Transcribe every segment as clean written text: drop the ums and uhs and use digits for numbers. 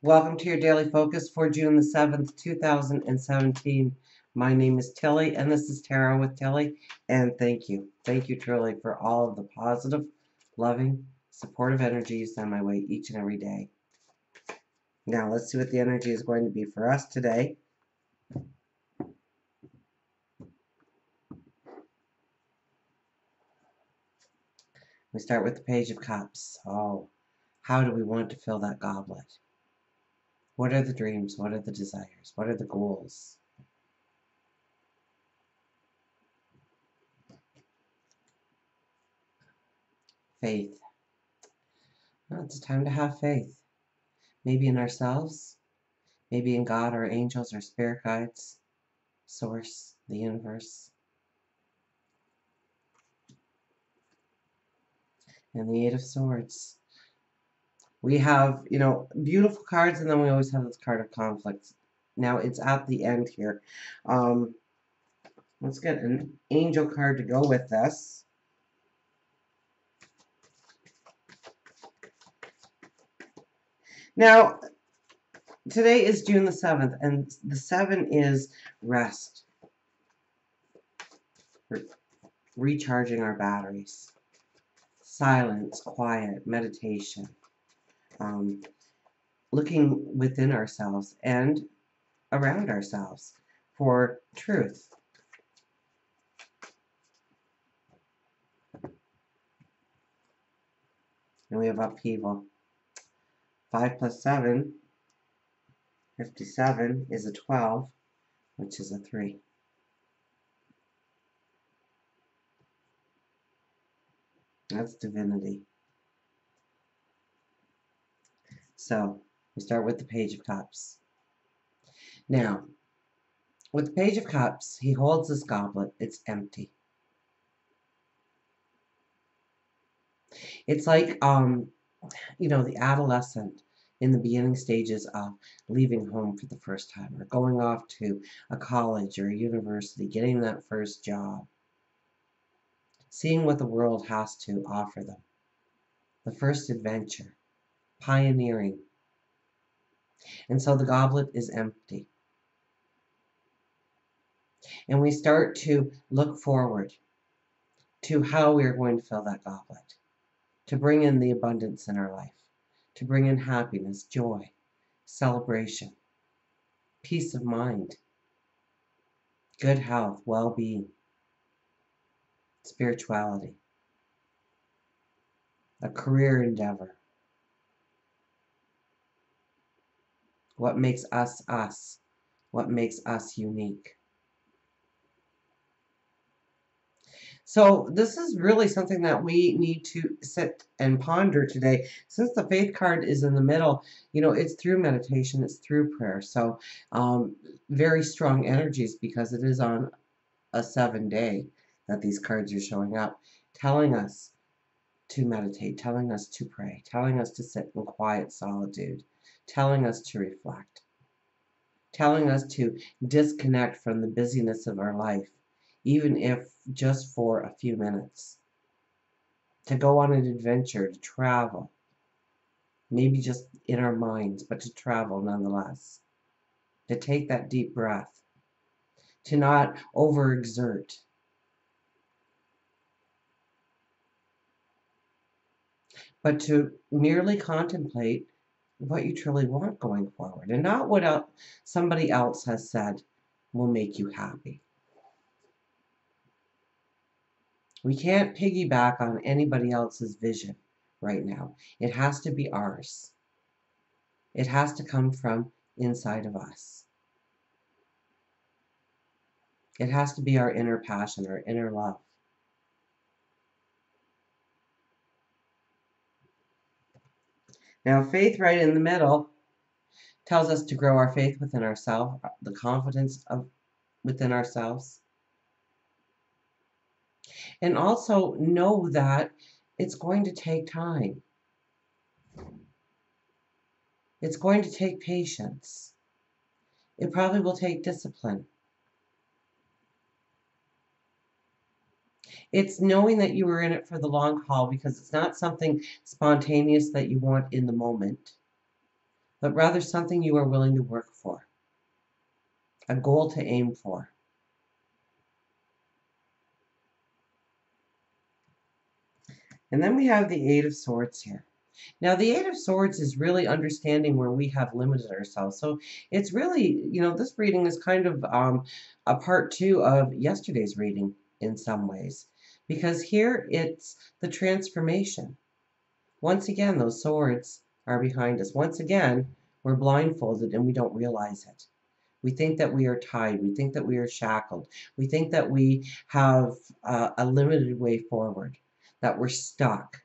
Welcome to your daily focus for June the 7th, 2017. My name is Tilly, and this is Tarot with Tilly. And thank you. Thank you, truly, for all of the positive, loving, supportive energy you send my way each and every day. Now, let's see what the energy is going to be for us today. We start with the Page of Cups. Oh, how do we want to fill that goblet? What are the dreams? What are the desires? What are the goals? Faith. Well, it's time to have faith. Maybe in ourselves, maybe in God or angels or spirit guides, source, the universe. And the Eight of Swords. We have, beautiful cards, and then we always have this card of conflict. Now it's at the end here. Let's get an angel card to go with this. Now, today is June the 7th, and the 7 is rest. Recharging our batteries. Silence, quiet, meditation. Looking within ourselves and around ourselves for truth. And we have upheaval. 5 plus 7, 57, is a 12, which is a 3. That's divinity. So, we start with the Page of Cups. Now, with the Page of Cups, he holds this goblet. It's empty. It's like, the adolescent in the beginning stages of leaving home for the first time, or going off to a college or a university, getting that first job, seeing what the world has to offer them, the first adventure, pioneering. And so the goblet is empty. And we start to look forward to how we are going to fill that goblet, to bring in the abundance in our life, to bring in happiness, joy, celebration, peace of mind, good health, well-being, spirituality, a career endeavor. What makes us us? What makes us unique? So this is really something that we need to sit and ponder today. Since the Faith card is in the middle, it's through meditation, it's through prayer. So very strong energies, because it is on a 7-day that these cards are showing up, telling us to meditate, telling us to pray, telling us to sit in quiet solitude, telling us to reflect, telling us to disconnect from the busyness of our life, even if just for a few minutes, to go on an adventure, to travel, maybe just in our minds, but to travel nonetheless, to take that deep breath, to not overexert, but to merely contemplate what you truly want going forward, and not what somebody else has said will make you happy. We can't piggyback on anybody else's vision right now. It has to be ours. It has to come from inside of us. It has to be our inner passion, our inner love. Now, faith right in the middle tells us to grow our faith within ourselves, the confidence within ourselves. And also know that it's going to take time. It's going to take patience. It probably will take discipline. It's knowing that you were in it for the long haul, because it's not something spontaneous that you want in the moment, but rather something you are willing to work for, a goal to aim for. And then we have the Eight of Swords here. Now, the Eight of Swords is really understanding where we have limited ourselves. So it's really, this reading is kind of a part two of yesterday's reading in some ways, because here it's the transformation. Once again, those swords are behind us. Once again, we're blindfolded and we don't realize it. We think that we are tied. We think that we are shackled. We think that we have a limited way forward, that we're stuck,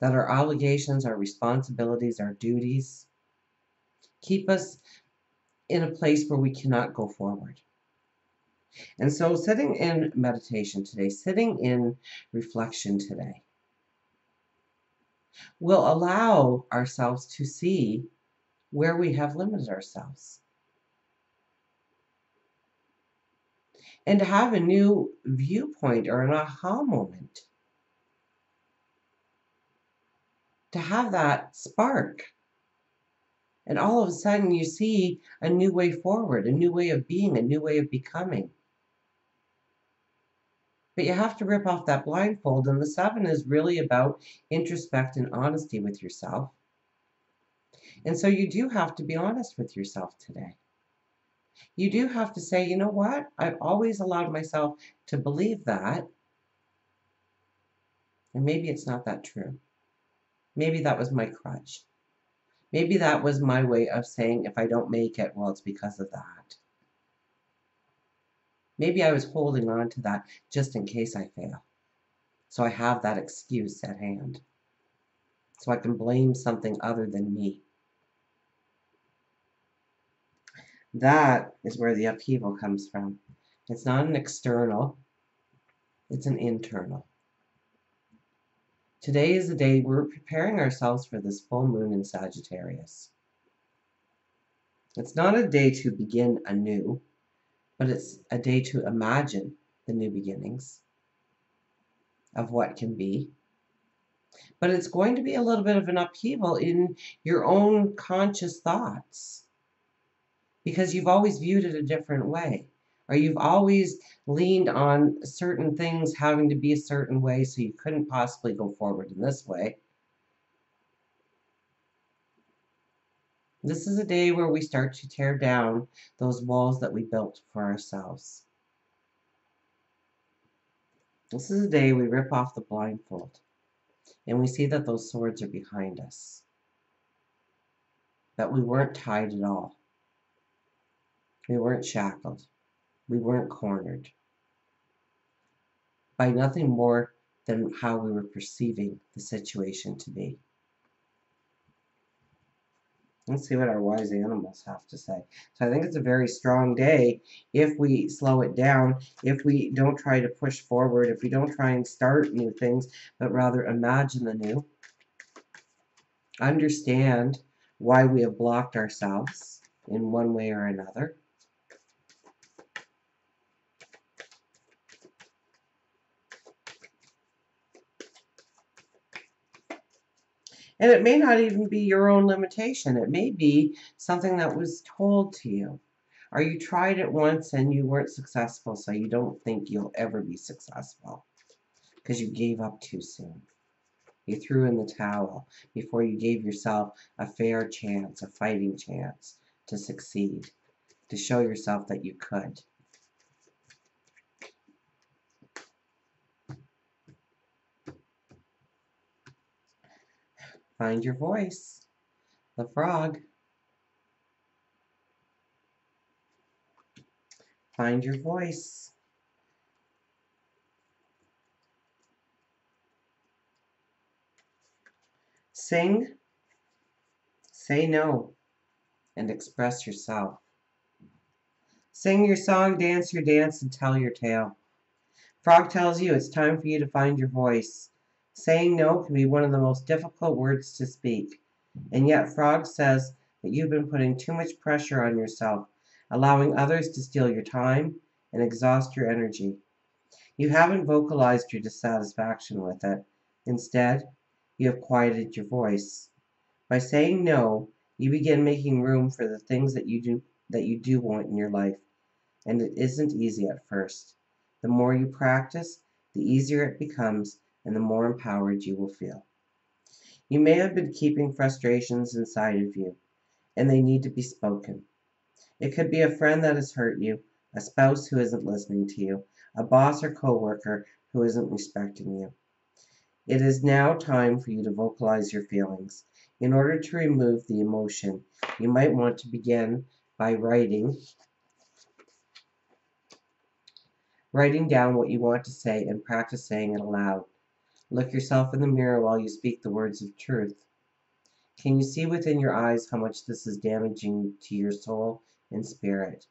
that our obligations, our responsibilities, our duties keep us in a place where we cannot go forward. And so sitting in meditation today, sitting in reflection today, will allow ourselves to see where we have limited ourselves. And to have a new viewpoint or an aha moment. To have that spark. And all of a sudden you see a new way forward, a new way of being, a new way of becoming. But you have to rip off that blindfold, and the Seven is really about introspect and honesty with yourself. And so you do have to be honest with yourself today. You do have to say, you know what? I've always allowed myself to believe that. And maybe it's not that true. Maybe that was my crutch. Maybe that was my way of saying if I don't make it, well, it's because of that. Maybe I was holding on to that just in case I fail. So I have that excuse at hand. So I can blame something other than me. That is where the upheaval comes from. It's not an external, it's an internal. Today is the day we're preparing ourselves for this full moon in Sagittarius. It's not a day to begin anew, but it's a day to imagine the new beginnings of what can be. But it's going to be a little bit of an upheaval in your own conscious thoughts because you've always viewed it a different way, or you've always leaned on certain things having to be a certain way, so you couldn't possibly go forward in this way. This is a day where we start to tear down those walls that we built for ourselves. This is a day we rip off the blindfold and we see that those swords are behind us, that we weren't tied at all. We weren't shackled. We weren't cornered by nothing more than how we were perceiving the situation to be. Let's see what our wise animals have to say. So I think it's a very strong day if we slow it down, if we don't try to push forward, if we don't try and start new things, but rather imagine the new. Understand why we have blocked ourselves in one way or another. And it may not even be your own limitation. It may be something that was told to you. Or you tried it once and you weren't successful, so you don't think you'll ever be successful because you gave up too soon. You threw in the towel before you gave yourself a fair chance, a fighting chance to succeed, to show yourself that you could. Find your voice. The frog. Find your voice. Sing, say no, and express yourself. Sing your song, dance your dance, and tell your tale. Frog tells you it's time for you to find your voice. Saying no can be one of the most difficult words to speak. And yet Frog says that you've been putting too much pressure on yourself, allowing others to steal your time and exhaust your energy. You haven't vocalized your dissatisfaction with it. Instead, you have quieted your voice. By saying no, You begin making room for the things that you do want in your life, and it isn't easy at first. The more you practice, the easier it becomes, and the more empowered you will feel. You may have been keeping frustrations inside of you, and they need to be spoken. It could be a friend that has hurt you, a spouse who isn't listening to you, a boss or coworker who isn't respecting you. It is now time for you to vocalize your feelings. In order to remove the emotion, you might want to begin by writing down what you want to say and practice saying it aloud. Look yourself in the mirror while you speak the words of truth. Can you see within your eyes how much this is damaging to your soul and spirit?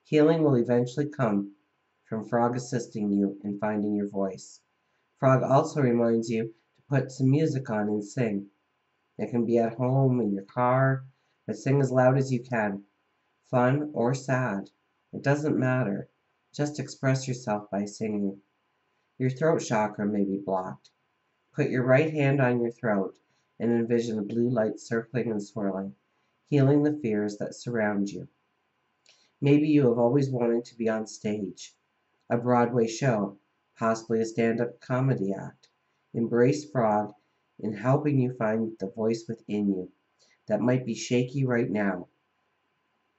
Healing will eventually come from Frog assisting you in finding your voice. Frog also reminds you to put some music on and sing. It can be at home, in your car, but sing as loud as you can. Fun or sad, it doesn't matter. Just express yourself by singing. Your throat chakra may be blocked. Put your right hand on your throat and envision a blue light circling and swirling, healing the fears that surround you. Maybe you have always wanted to be on stage, a Broadway show, possibly a stand-up comedy act. Embrace Frog in helping you find the voice within you that might be shaky right now,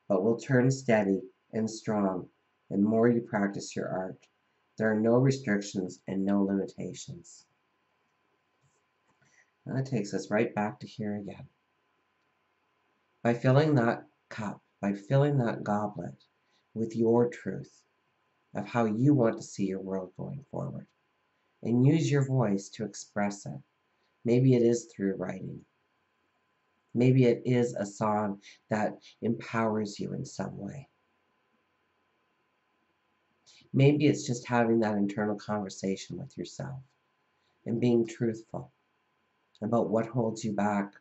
but will turn steady and strong the more you practice your art. There are no restrictions and no limitations. And that takes us right back to here again. By filling that cup, by filling that goblet with your truth of how you want to see your world going forward, and use your voice to express it. Maybe it is through writing. Maybe it is a song that empowers you in some way. Maybe it's just having that internal conversation with yourself and being truthful about what holds you back,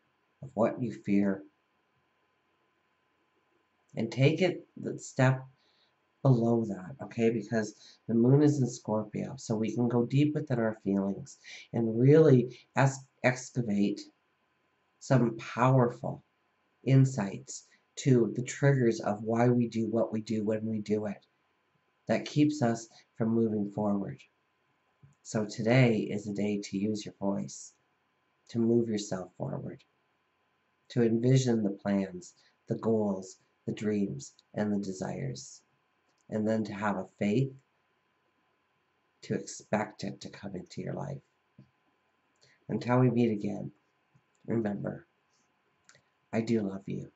of what you fear, and take it the step below that, okay? Because the moon is in Scorpio, so we can go deep within our feelings and really excavate some powerful insights to the triggers of why we do what we do when we do it that keeps us from moving forward. So today is a day to use your voice, to move yourself forward, to envision the plans, the goals, the dreams, and the desires, and then to have a faith to expect it to come into your life. Until we meet again, remember, I do love you.